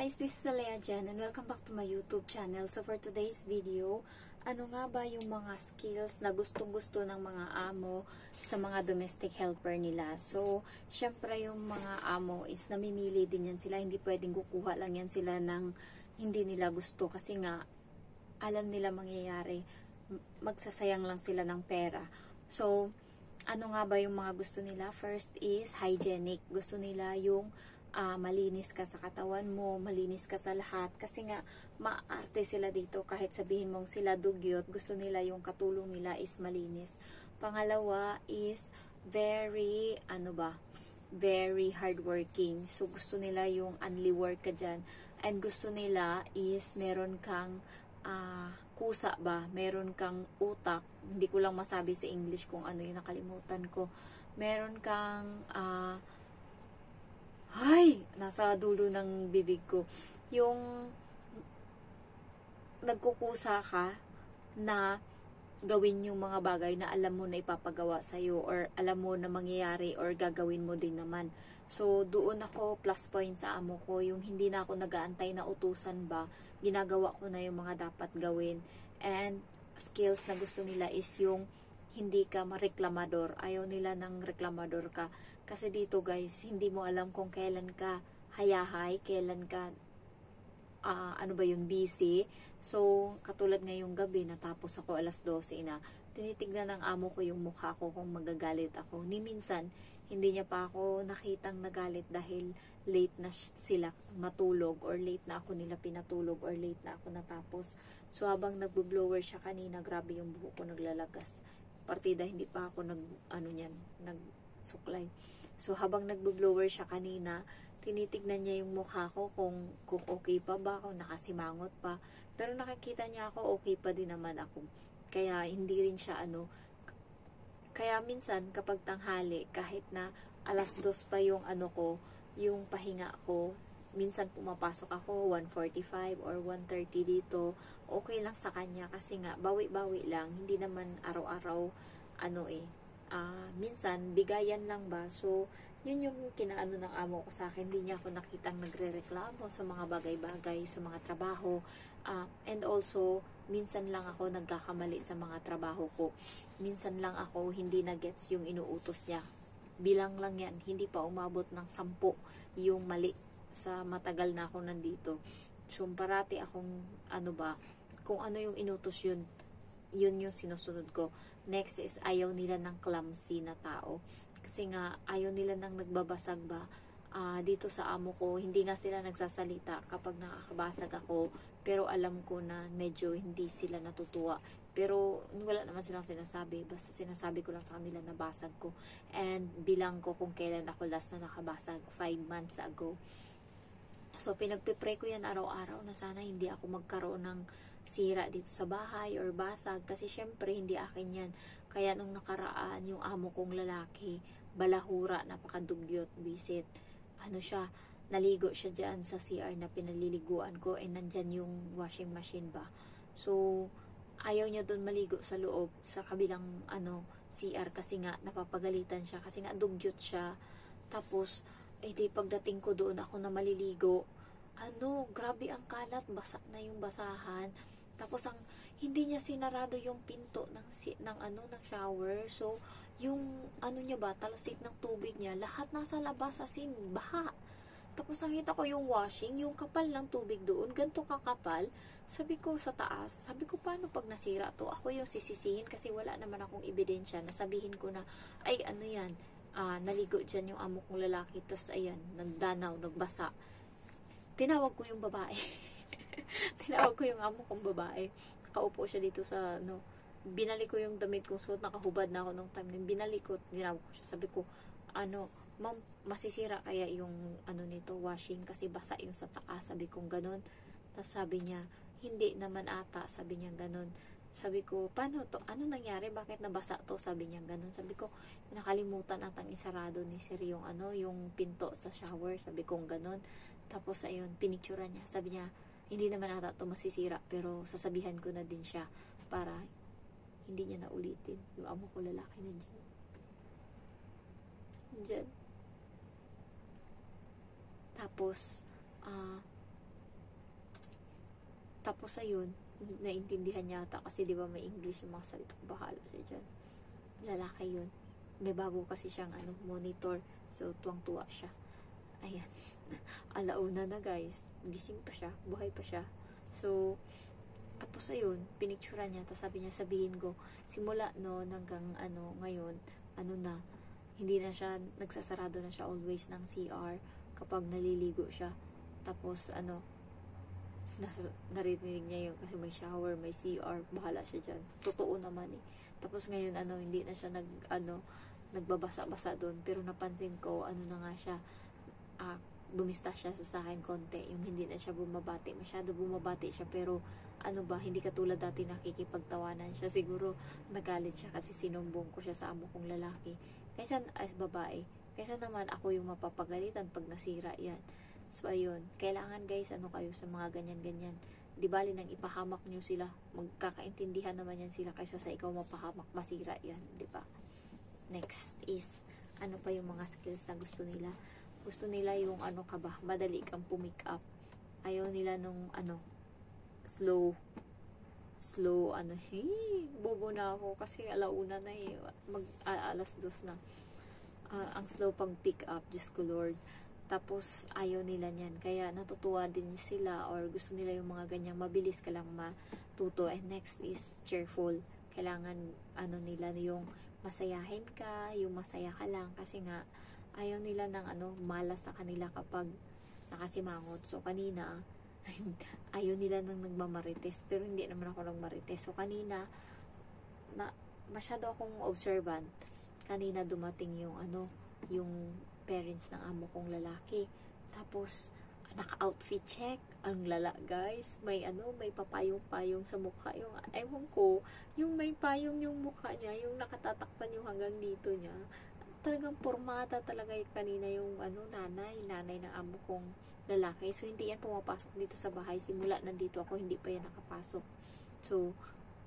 guys, this is Alea Jen and welcome back to my YouTube channel. So for today's video, ano nga ba yung mga skills na gustong-gusto ng mga amo sa mga domestic helper nila? So, syempre yung mga amo is namimili din yan sila. Hindi pwedeng kukuha lang yan sila ng hindi nila gusto kasi nga alam nila mangyayari. Magsasayang lang sila ng pera. So, ano nga ba yung mga gusto nila? First is hygienic. Gusto nila yung malinis ka sa katawan mo, malinis ka sa lahat. Kasi nga, maarte sila dito. Kahit sabihin mong sila dugyot, gusto nila yung katulong nila is malinis. Pangalawa is very, very hardworking. So, gusto nila yung only work ka dyan. And gusto nila is meron kang kusa ba? Meron kang utak. Hindi ko lang masabi sa English kung ano yung nakalimutan ko. Meron kang nasa dulo ng bibig ko. Yung nagkukusa ka na gawin yung mga bagay na alam mo na ipapagawa sa'yo or alam mo na mangyayari or gagawin mo din naman. So, doon ako plus point sa amo ko. Yung hindi na ako nag-aantay na utusan ba, ginagawa ko na yung mga dapat gawin. And skills na gusto nila is yung hindi ka mareklamador. Ayaw nila ng reklamador ka. Kasi dito guys, hindi mo alam kung kailan ka hayahay, kailan ka busy. So, katulad ngayong gabi, natapos ako alas 12 na, tinitignan ng amo ko yung mukha ko kung magagalit ako. Ni minsan, hindi niya pa ako nakitang nagalit dahil late na sila matulog or late na ako nila pinatulog or late na ako natapos. So, habang nagbo-blower siya kanina, grabe yung buhok ko naglalagas. Partida, hindi pa ako nagsuklay. So, habang nagbo-blower siya kanina, tinitignan niya yung mukha ko kung okay pa ba, kung nakasimangot pa. Pero nakikita niya ako, okay pa din naman ako. Kaya, hindi rin siya kaya minsan, kapag tanghali, kahit na alas 2 pa yung yung pahinga ko, minsan pumapasok ako 1:45 or 1:30 dito, okay lang sa kanya kasi nga, bawi-bawi lang, hindi naman araw-araw, minsan, bigayan lang ba, so, yun yung kinaano ng amo ko sa akin, hindi niya ako nakitang nagre-reklamo sa mga bagay-bagay, sa mga trabaho, and also, minsan lang ako nagkakamali sa mga trabaho ko, minsan lang ako hindi na-gets yung inuutos niya, bilang lang yan, hindi pa umabot ng 10 yung mali sa matagal na ako nandito. So, parati akong kung ano yung inutos yun yung sinusunod ko. Next is, ayaw nila ng clumsy na tao. Kasi nga, ayaw nila ng nagbabasag ba. Dito sa amo ko, hindi nga sila nagsasalita kapag nakakabasag ako. Pero alam ko na medyo hindi sila natutuwa. Pero wala naman silang sinasabi. Basta sinasabi ko lang sa kanila na basag ko. And bilang ko kung kailan ako last na nakabasag, 5 months ago. So, pinagpipray ko yan araw-araw na sana hindi ako magkaroon ng sira dito sa bahay or basag. Kasi syempre, hindi akin yan. Kaya nung nakaraan, yung amo kong lalaki, balahura, napakadugyot, bisit. Naligo siya dyan sa CR na pinaliliguan ko. And nandyan yung washing machine ba. So, ayaw niya doon maligo sa loob, sa kabilang CR kasi nga napapagalitan siya. Kasi nga dugyot siya. Tapos, di pagdating ko doon ako na maliligo, grabe ang kalat, basa na yung basahan. Tapos hindi niya sinarado yung pinto ng shower. So, yung niya ba, talasik ng tubig niya, lahat nasa labas asin, baha. Tapos nakita ko yung washing, yung kapal ng tubig doon, ganito kakapal. Sabi ko sa taas, paano pag nasira to? Ako yung sisisihin kasi wala naman akong ebidensya na sabihin ko na, yan, naligo dyan yung amo kong lalaki, tapos ayan, nagdanaw, nagbasa. Tinawag ko yung babae. Tinawag ko yung amo kong babae. Nakaupo siya dito sa, binalik ko yung damit kong suot, nakahubad na ako nung time na binalik ko, tinawag ko siya. Sabi ko, ma'am, masisira kaya yung nito, washing, kasi basa yung sa taas. Sabi kong ganun. Tapos sabi niya, hindi naman ata, sabi niya ganun. Sabi ko, paano to? Ano nangyari? Bakit nabasa to? Sabi niya ganun. Sabi ko, nakalimutan atang isarado ni Sir yung yung pinto sa shower. Sabi ko, ganun. Tapos ayun, pinicturean niya. Sabi niya, hindi naman ata to masisira, pero sasabihan ko na din siya para hindi niya na ulitin. Yung amo ko lalaki na dyan. Tapos, Tapos ayun, naintindihan niya ata kasi di ba may English yung mga salita, bahala siya dyan. Lalaki yun. May bago kasi siyang monitor. So, tuwang-tuwa siya. Ayan. Alauna na guys. Gising pa siya. Buhay pa siya. So, tapos ayun, pinicturean niya. Tapos sabi niya, sabihin ko, simula no, hanggang ngayon, na, hindi na siya, nagsasarado na siya always ng CR kapag naliligo siya. Tapos, narinig niya yun kasi may shower, may CR, bahala siya dyan. Totoo naman eh. Tapos ngayon, hindi na siya nagbabasa-basa doon. Pero napansin ko, na nga siya, dumista siya sa akin konti. Yung hindi na siya bumabati. Masyado bumabati siya, pero hindi katulad dati nakikipagtawanan siya. Siguro, nagalit siya kasi sinumbong ko siya sa amo kong lalaki. Kaysa, as babae, kaysa naman ako yung mapapagalitan pag nasira yan. So, ayun. Kailangan guys, kayo sa mga ganyan-ganyan. Di bali nang ipahamak nyo sila. Magkakaintindihan naman yan sila kaysa sa ikaw mapahamak, masira yan. Di ba? Next is, pa yung mga skills na gusto nila. Gusto nila yung madali kang pumick up. Ayaw nila nung slow, bobo na ako kasi alauna na eh. Alas 2 na. Ang slow pang pick up, Diyos ko Lord. Tapos, ayaw nila niyan. Kaya, natutuwa din sila or gusto nila yung mga ganyang mabilis ka lang matuto. And next is cheerful. Kailangan, nila yung masayahin ka, yung masaya ka lang. Kasi nga, ayaw nila ng malas sa kanila kapag nakasimangot. So, kanina, ayaw nila nang nagmamarites. Pero hindi naman ako nagmarites. So, kanina, masyado akong observant. Kanina dumating yung yung parents ng amo kong lalaki. Tapos, naka-outfit check. Ang lala, guys. May may papayong-payong sa mukha. Yung, ewan ko, yung may payong yung mukha niya, yung nakatatakpan yung hanggang dito niya. Talagang pormata talaga yung kanina yung nanay ng amo kong lalaki. So, hindi yan pumapasok dito sa bahay. Simula nandito ako, hindi pa yan nakapasok. So,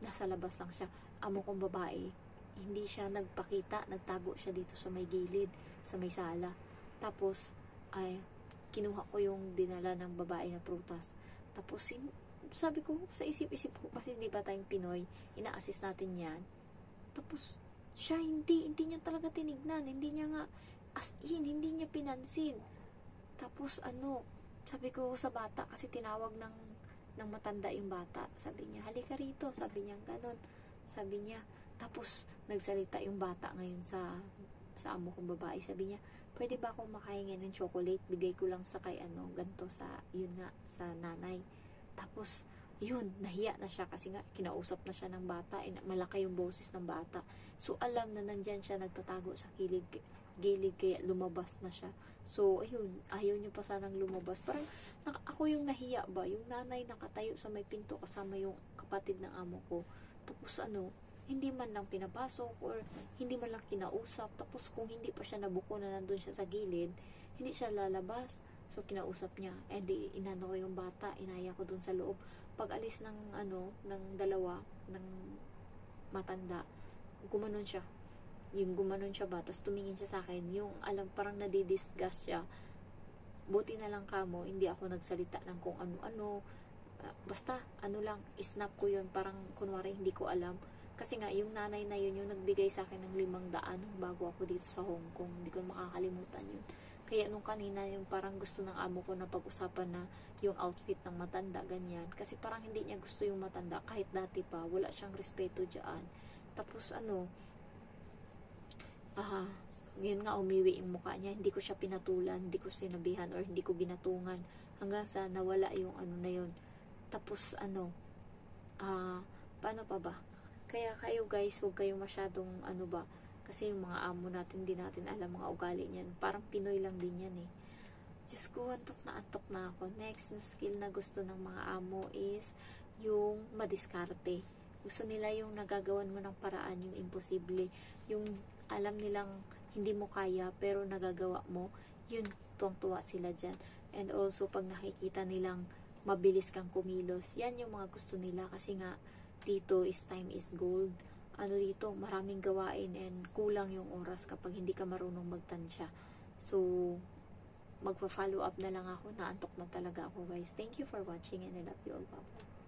nasa labas lang siya. Amo kong babae, hindi siya nagpakita, nagtago siya dito sa may gilid, sa may sala. Tapos, kinuha ko yung dinala ng babae na prutas. Tapos, sabi ko, sa isip-isip ko, kasi hindi ba tayong Pinoy, ina-assist natin yan. Tapos, siya hindi niya talaga tinignan, hindi niya nga, as in, hindi niya pinansin. Tapos, sabi ko sa bata, kasi tinawag ng matanda yung bata. Sabi niya, halika rito. Sabi niya, ganon. Sabi niya, tapos, nagsalita yung bata ngayon sa amo kong babae. Sabi niya, pwede ba akong makahingi ng chocolate? Bigay ko lang sa kay ganto sa, yun nga, sa nanay. Tapos, yun, nahiya na siya kasi nga, kinausap na siya ng bata. Malaki yung boses ng bata. So, alam na nandyan siya nagtatago sa gilid, kaya lumabas na siya. So, ayun, ayaw niyo pa sanang lumabas. Parang, ako yung nahiya ba? Yung nanay nakatayo sa may pinto kasama yung kapatid ng amo ko. Tapos, hindi man lang pinapasok or hindi man lang kinausap. Tapos kung hindi pa siya nabuko na nandun siya sa gilid, hindi siya lalabas. So kinausap niya. Di inano ko yung bata, inaya ko dun sa loob. Pag alis ng ng dalawa, ng matanda, gumanon siya. Yung gumanon siya ba, tapos tumingin siya sa akin, yung parang nadidisgust siya. Buti na lang kamo, hindi ako nagsalita ng kung ano-ano. Basta, lang, snap ko yun, parang kunwari hindi ko alam. Kasi nga, yung nanay na yun, yung nagbigay sa akin ng 500 nung bago ako dito sa Hong Kong. Hindi ko makakalimutan yun. Kaya nung kanina, yung parang gusto ng amo ko na pag-usapan na yung outfit ng matanda, ganyan. Kasi parang hindi niya gusto yung matanda. Kahit dati pa, wala siyang respeto dyan. Tapos yun nga, umiwi yung mukha niya. Hindi ko siya pinatulan, hindi ko sinabihan, or hindi ko binatungan. Hanggang sa nawala yung na yun. Tapos paano pa ba? Kaya kayo guys, huwag kayo masyadong kasi yung mga amo natin, di natin alam mga ugali niyan. Parang Pinoy lang din yan eh. Diyos ko, antok na ako. Next na skill na gusto ng mga amo is yung madiskarte. Gusto nila yung nagagawan mo ng paraan, yung imposible. Yung alam nilang hindi mo kaya, pero nagagawa mo, yun, tuwang-tuwa sila dyan. And also, pag nakikita nilang mabilis kang kumilos, yan yung mga gusto nila kasi nga, dito is time is gold. Dito, maraming gawain and kulang yung oras kapag hindi ka marunong magtansya. So, magpa-follow up na lang ako. Naantok na talaga ako guys. Thank you for watching and I love you all. Bye.